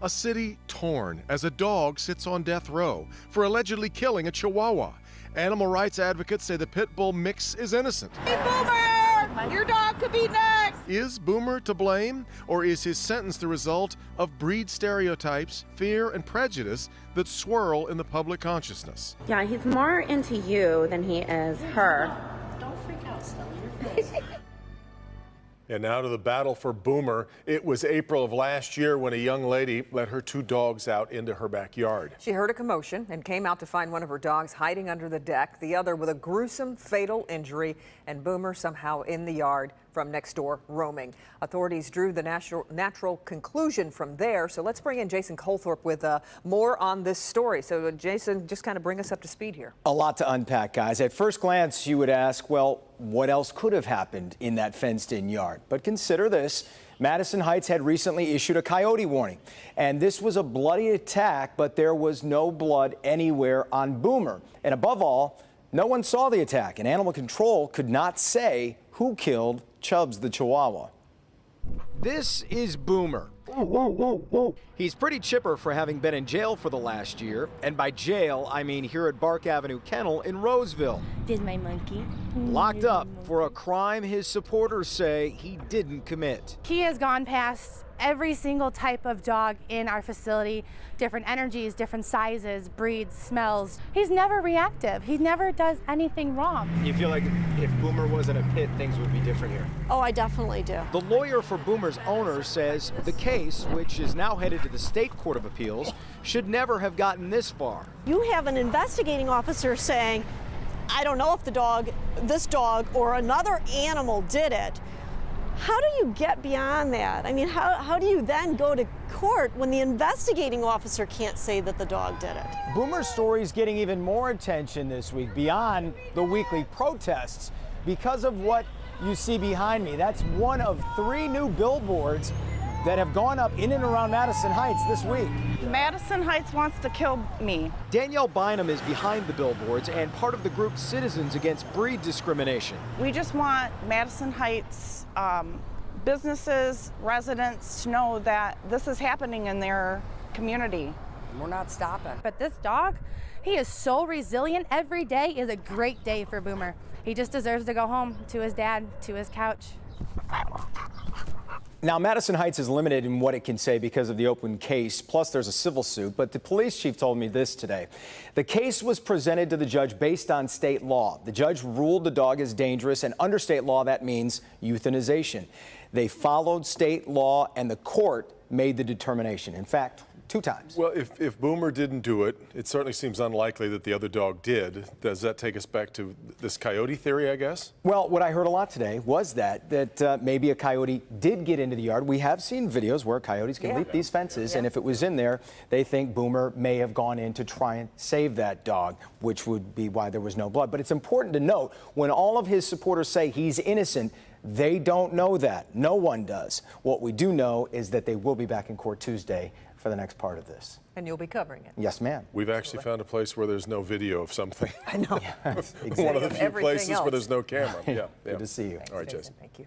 A city torn as a dog sits on death row for allegedly killing a Chihuahua. Animal rights advocates say the pit bull mix is innocent. Hey, Boomer! Your dog could be next! Is Boomer to blame, or is his sentence the result of breed stereotypes, fear, and prejudice that swirl in the public consciousness? Yeah, he's more into you than he is her. Don't freak out, Stella. You're good. And now to the battle for Boomer. It was April of last year when a young lady let her two dogs out into her backyard. She heard a commotion and came out to find one of her dogs hiding under the deck, the other with a gruesome fatal injury, and Boomer somehow in the yard from next door roaming. Authorities drew the natural conclusion from there. So let's bring in Jason Colthorpe with more on this story. So Jason, just kind of bring us up to speed here. A lot to unpack, guys. At first glance, you would ask, well, what else could have happened in that fenced-in yard? But consider this. Madison Heights had recently issued a coyote warning, and this was a bloody attack, but there was no blood anywhere on Boomer. And above all, no one saw the attack, and animal control could not say who killed Chubbs the Chihuahua. This is Boomer. He's pretty chipper for having been in jail for the last year. And by jail, I mean here at Bark Avenue Kennel in Roseville. Did my monkey. Locked up for a crime his supporters say he didn't commit. He has gone past every single type of dog in our facility, different energies, different sizes, breeds, smells. He's never reactive. He never does anything wrong. You feel like if Boomer was in a pit, things would be different here? Oh, I definitely do. The lawyer for Boomer's owner says the case, which is now headed to the State Court of Appeals, should never have gotten this far. You have an investigating officer saying, I don't know if this dog or another animal did it. How do you get beyond that? I mean, how do you then go to court when the investigating officer can't say that the dog did it? Boomer's story is getting even more attention this week beyond the weekly protests because of what you see behind me. That's one of 3 new billboards that have gone up in and around Madison Heights this week. Madison Heights wants to kill me. Danielle Bynum is behind the billboards and part of the group Citizens Against Breed Discrimination. We just want Madison Heights businesses, residents to know that this is happening in their community. We're not stopping. But this dog, he is so resilient. Every day is a great day for Boomer. He just deserves to go home to his dad, to his couch. Now, Madison Heights is limited in what it can say because of the open case, plus there's a civil suit, but the police chief told me this today. The case was presented to the judge based on state law. The judge ruled the dog is dangerous, and under state law, that means euthanization. They followed state law, and the court made the determination. In fact, 2 times. Well, if Boomer didn't do it, it certainly seems unlikely that the other dog did. Does that take us back to this coyote theory, I guess? Well, what I heard a lot today was that maybe a coyote did get into the yard. We have seen videos where coyotes can leap these fences, and if it was in there, they think Boomer may have gone in to try and save that dog, which would be why there was no blood. But it's important to note, when all of his supporters say he's innocent, they don't know that. No one does. What we do know is that they will be back in court Tuesday for the next part of this. And you'll be covering it. Yes, ma'am. We've actually found a place where there's no video of something. I know. Yes, exactly. One of the few Everything places else. where there's no camera. Yeah. Good to see you. All right, Jason. Thank you.